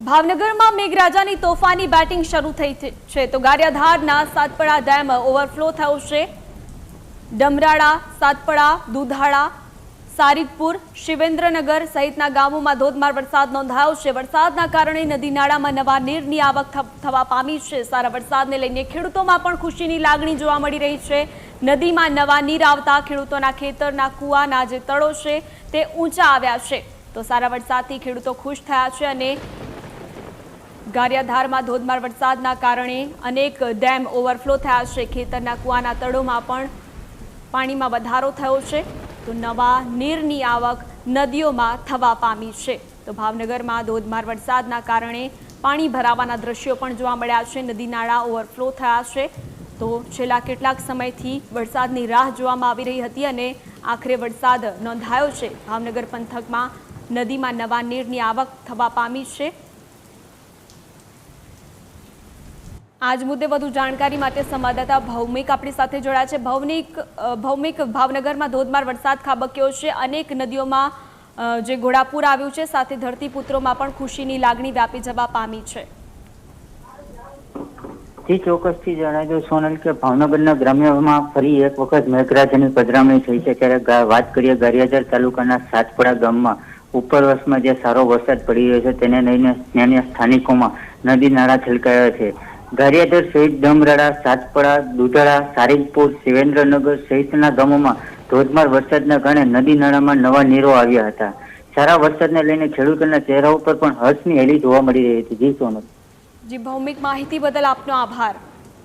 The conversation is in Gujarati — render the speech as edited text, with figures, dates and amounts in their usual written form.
ભાવનગરમાં મેઘરાજાની તોફાની બેટિંગ શરૂ થઈ છે તો ગારિયાધારના સાતપડા ડેમ ઓવરફ્લો થયો છે। ડમરાળા, સાતપડા, દુધાળા, સારીગપુર, શિવેન્દ્રનગર સહિતના ગામોમાં ધોધમાર વરસાદ નોંધાયો છે। વરસાદના કારણે નદી નાળામાં નવા નીરની આવક થવા પામી છે। સારા વરસાદને લઈને ખેડૂતોમાં પણ ખુશીની લાગણી જોવા મળી રહી છે। નદીમાં નવા નીર આવતા ખેડૂતોના ખેતરના કૂવાના જે તળો છે તે ઊંચા આવ્યા છે। તો સારા વરસાદથી ખેડૂતો ખુશ થયા છે અને ગારિયાધારમાં ધોધમાર વરસાદના કારણે અનેક ડેમ ઓવરફ્લો થયા છે। ખેતરના કૂવાના તળોમાં પણ પાણીમાં વધારો થયો છે તો નવા નીરની આવક નદીઓમાં થવા પામી છે। તો ભાવનગરમાં ધોધમાર વરસાદના કારણે પાણી ભરાવાના દ્રશ્યો પણ જોવા મળ્યા છે। નદી નાળા ઓવરફ્લો થયા છે તો છેલ્લા કેટલાક સમયથી વરસાદની રાહ જોવામાં આવી રહી હતી અને આખરે વરસાદ નોંધાયો છે। ભાવનગર પંથકમાં નદીમાં નવા નીરની આવક થવા પામી છે। આજ મુદ્દે વધુ જાણકારી માટે સંવાદદાતા ભૌમિક આપણી સાથે જોડાયા છે। ભૌમિક, ભાવનગરમાં ધોધમાર વરસાદ ખાબક્યો છે, અનેક નદીઓમાં જે ઘોડાપૂર આવ્યું છે, સાથે ધરતીપુત્રોમાં પણ ખુશીની લાગણી વ્યાપી જવા પામી છે। જી ચોક્કસથી જણાવી દઉં સોનલ કે ભાવનગરના ગ્રામ્યમાં ફરી એક વખત મેઘરાજાની પધરામણી થઈ છે। ત્યારે વાત કરીએ ગારિયાધાર તાલુકાના સાતપડા ગામમાં ઉપરવાસમાં જે સારો વરસાદ પડી રહ્યો છે તેને લઈને ત્યાંના સ્થાનિકોમાં નદી નાળા છલકાયા છે। ગારિયાધાર સહિત ડમરાળા, સાતપડા, દુધાળા, સારીગપુર, શિવેન્દ્રનગર સહિતના ગામોમાં ધોધમાર વરસાદના કારણે નદી નાળામાં નવા નીરો આવ્યા હતા। સારા વરસાદને લઈને ખેડૂતોના ચહેરા ઉપર પણ હર્ષની હેલી જોવા મળી રહી હતી। જી સોનલ। જી ભૌમિક, માહિતી બદલ આપનો આભાર।